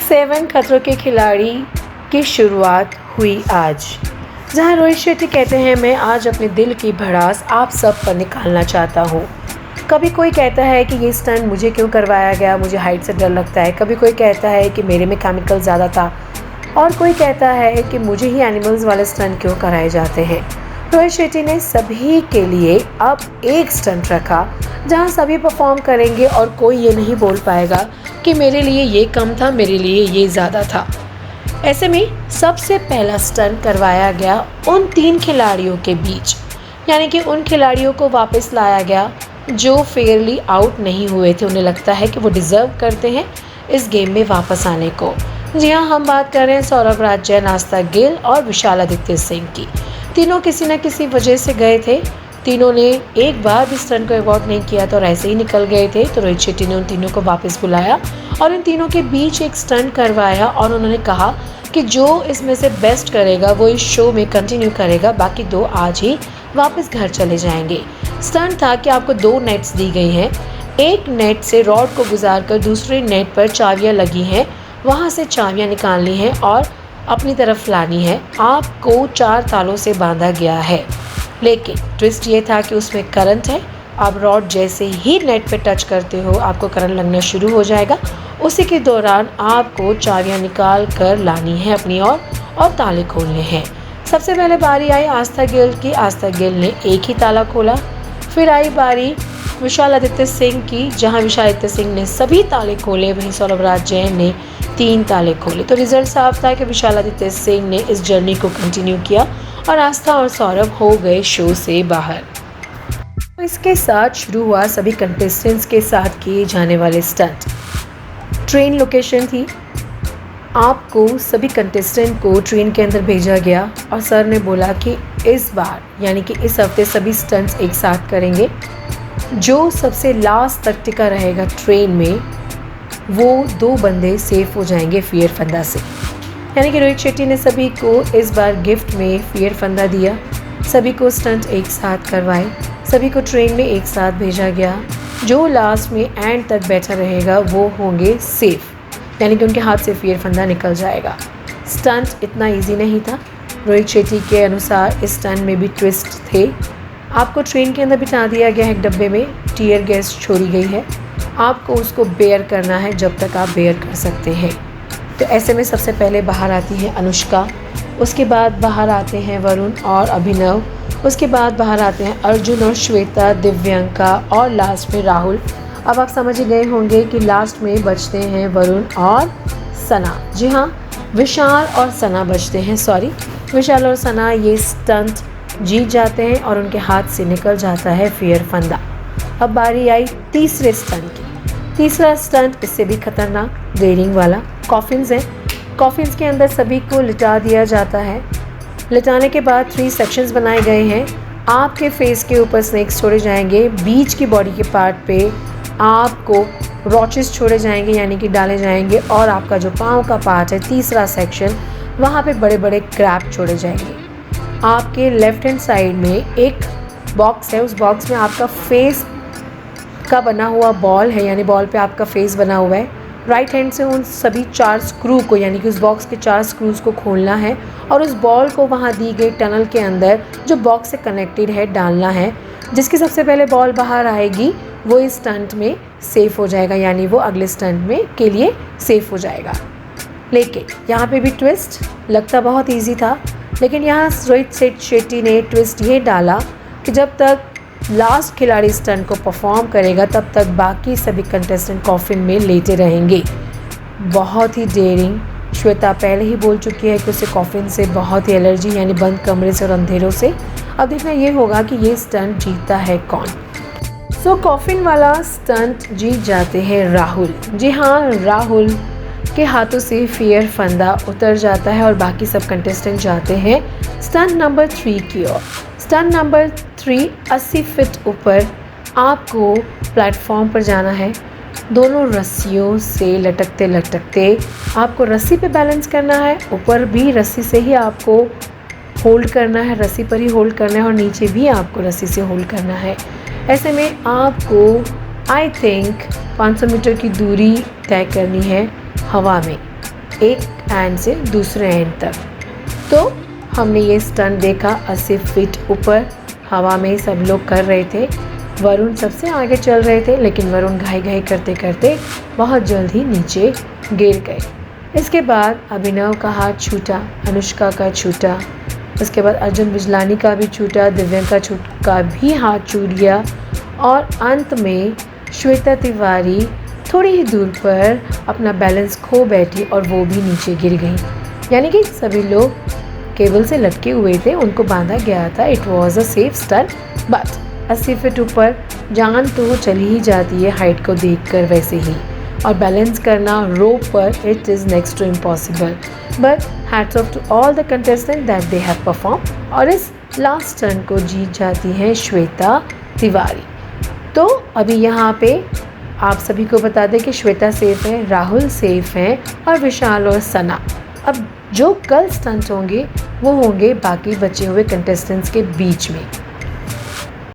7 खतरों के खिलाड़ी की शुरुआत हुई आज, जहां रोहित शेट्टी कहते हैं मैं आज अपने दिल की भड़ास आप सब पर निकालना चाहता हूं। कभी कोई कहता है कि ये स्टंट मुझे क्यों करवाया गया, मुझे हाइट से डर लगता है। कभी कोई कहता है कि मेरे में केमिकल ज़्यादा था और कोई कहता है कि मुझे ही एनिमल्स वाले स्टंट क्यों कराए जाते हैं। रोहित शेट्टी ने सभी के लिए अब एक स्टंट रखा जहां सभी परफॉर्म करेंगे और कोई ये नहीं बोल पाएगा कि मेरे लिए ये कम था, मेरे लिए ये ज़्यादा था। ऐसे में सबसे पहला स्टंट करवाया गया उन 3 खिलाड़ियों के बीच, यानी कि उन खिलाड़ियों को वापस लाया गया जो फेयरली आउट नहीं हुए थे। उन्हें लगता है कि वो डिज़र्व करते हैं इस गेम में वापस आने को। जी हाँ, हम बात कर रहे हैं सौरभ राज जैन, आस्था गिल और विशाल आदित्य सिंह की। तीनों किसी न किसी वजह से गए थे। तीनों ने एक बार भी स्टंट को अवॉर्ड नहीं किया था और ऐसे ही निकल गए थे। तो रोहित शेट्टी ने उन तीनों को वापस बुलाया और इन तीनों के बीच एक स्टंट करवाया और उन्होंने कहा कि जो इसमें से बेस्ट करेगा वो इस शो में कंटिन्यू करेगा, बाकी 2 आज ही वापस घर चले जाएंगे। स्टंट था कि आपको 2 नेट्स दी गई हैं। एक नेट से रॉड को गुजार कर दूसरे नेट पर चाबियां लगी हैं, वहाँ से चाबियां निकालनी है और अपनी तरफ लानी है। आपको 4 तालों से बांधा गया है, लेकिन ट्विस्ट ये था कि उसमें करंट है। आप रॉड जैसे ही नेट पे टच करते हो आपको करंट लगना शुरू हो जाएगा। उसी के दौरान आपको चाबियां निकाल कर लानी है अपनी और ताले खोलने हैं। सबसे पहले बारी आई आस्था गिल की। आस्था गिल ने एक ही ताला खोला। फिर आई बारी विशाल आदित्य सिंह की, जहां विशाल आदित्य सिंह ने सभी ताले खोले, वहीं सौरभ राज जैन ने 3 ताले खोले। तो रिजल्ट साफ था कि विशाल आदित्य सिंह ने इस जर्नी को कंटिन्यू किया और आस्था और सौरभ हो गए शो से बाहर। तो इसके साथ शुरू हुआ सभी कंटेस्टेंट्स के साथ किए जाने वाले स्टंट। ट्रेन लोकेशन थी। आपको सभी कंटेस्टेंट को ट्रेन के अंदर भेजा गया और सर ने बोला कि इस बार यानी कि इस हफ्ते सभी स्टंट्स एक साथ करेंगे। जो सबसे लास्ट तक टिका रहेगा ट्रेन में वो 2 बंदे सेफ हो जाएंगे फियर फंदा से। यानी कि रोहित शेट्टी ने सभी को इस बार गिफ्ट में फियर फंदा दिया। सभी को स्टंट एक साथ करवाए, सभी को ट्रेन में एक साथ भेजा गया। जो लास्ट में एंड तक बैठा रहेगा वो होंगे सेफ, यानी कि उनके हाथ से फियर फंदा निकल जाएगा। स्टंट इतना इजी नहीं था। रोहित शेट्टी के अनुसार इस स्टंट में भी ट्विस्ट थे। आपको ट्रेन के अंदर बिठा दिया गया है एक डब्बे में, टीयर गैस छोड़ी गई है। आपको उसको बेयर करना है जब तक आप बेयर कर सकते हैं। तो ऐसे में सबसे पहले बाहर आती है अनुष्का, उसके बाद बाहर आते हैं वरुण और अभिनव, उसके बाद बाहर आते हैं अर्जुन और श्वेता, दिव्यांका और लास्ट में राहुल। अब आप समझ ही गए होंगे कि लास्ट में बचते हैं वरुण और सना। जी हाँ, विशाल और सना बचते हैं। विशाल और सना ये स्टंट जीत जाते हैं और उनके हाथ से निकल जाता है फियर फंदा। अब बारी आई तीसरे स्टंट की। तीसरा स्टंट इससे भी खतरनाक, डेयरिंग वाला। कॉफिन्स हैं। कॉफिन्स के अंदर सभी को लिटा दिया जाता है। लिटाने के बाद 3 सेक्शंस बनाए गए हैं। आपके फेस के ऊपर स्नेक्स छोड़े जाएंगे, बीच की बॉडी के पार्ट पे आपको रॉचेस छोड़े जाएंगे यानी कि डाले जाएंगे, और आपका जो पाँव का पार्ट है तीसरा सेक्शन, वहाँ पे बड़े बड़े क्रैप छोड़े जाएंगे। आपके लेफ्ट हैंड साइड में एक बॉक्स है, उस बॉक्स में आपका फेस का बना हुआ बॉल है, यानी बॉल पे आपका फेस बना हुआ है। राइट हैंड से उन सभी 4 स्क्रू को, यानी कि उस बॉक्स के 4 स्क्रूज़ को खोलना है और उस बॉल को वहाँ दी गई टनल के अंदर जो बॉक्स से कनेक्टेड है डालना है। जिसकी सबसे पहले बॉल बाहर आएगी वो इस स्टंट में सेफ़ हो जाएगा, यानी वो अगले स्टंट में के लिए सेफ़ हो जाएगा। लेकिन यहाँ पे भी ट्विस्ट, लगता बहुत ईजी था, लेकिन यहाँ रोहित शेट्टी ने ट्विस्ट ये डाला कि जब तक लास्ट खिलाड़ी स्टंट को परफॉर्म करेगा तब तक बाकी सभी कंटेस्टेंट कॉफिन में लेटे रहेंगे। बहुत ही डेयरिंग। श्वेता पहले ही बोल चुकी है कि उसे कॉफिन से बहुत ही एलर्जी, यानी बंद कमरे से और अंधेरों से। अब देखना ये होगा कि ये स्टंट जीतता है कौन। सो कॉफिन वाला स्टंट जीत जाते हैं राहुल। जी हाँ, राहुल के हाथों से फियर फंदा उतर जाता है और बाकी सब कंटेस्टेंट जाते हैं स्टंट नंबर 3 की ओर। स्टंट नंबर 3 80 फीट ऊपर आपको प्लेटफॉर्म पर जाना है। दोनों रस्सियों से लटकते लटकते आपको रस्सी पे बैलेंस करना है। ऊपर भी रस्सी से ही आपको होल्ड करना है, रस्सी पर ही होल्ड करना है, और नीचे भी आपको रस्सी से होल्ड करना है। ऐसे में आपको आई थिंक 500 मीटर की दूरी तय करनी है हवा में। एक एंड से दूसरे एंड तक। तो हमने ये स्टंट देखा 80 फीट ऊपर हवा में सब लोग कर रहे थे। वरुण सबसे आगे चल रहे थे, लेकिन वरुण घाई घाई करते करते बहुत जल्द ही नीचे गिर गए। इसके बाद अभिनव का हाथ छूटा, अनुष्का का छूटा, उसके बाद अर्जुन बिजलानी का भी छूटा, दिव्यांका का भी हाथ छूट गया और अंत में श्वेता तिवारी थोड़ी ही दूर पर अपना बैलेंस खो बैठी और वो भी नीचे गिर गई। यानी कि सभी लोग केबल से लटके हुए थे, उनको बांधा गया था। It was a safe stunt, but 80 feet ऊपर जान तो चली ही जाती है हाइट को देखकर वैसे ही, और बैलेंस करना रोप पर it is next to impossible. But hats off to all the contestant that they have perform, और इस लास्ट टर्न को जीत जाती है श्वेता तिवारी। तो अभी यहाँ पे आप सभी को बता दें कि श्वेता सेफ है, राहुल सेफ हैं और विशाल और सना। अब जो कल स्टंट होंगे वो होंगे बाकी बचे हुए कंटेस्टेंट्स के बीच में।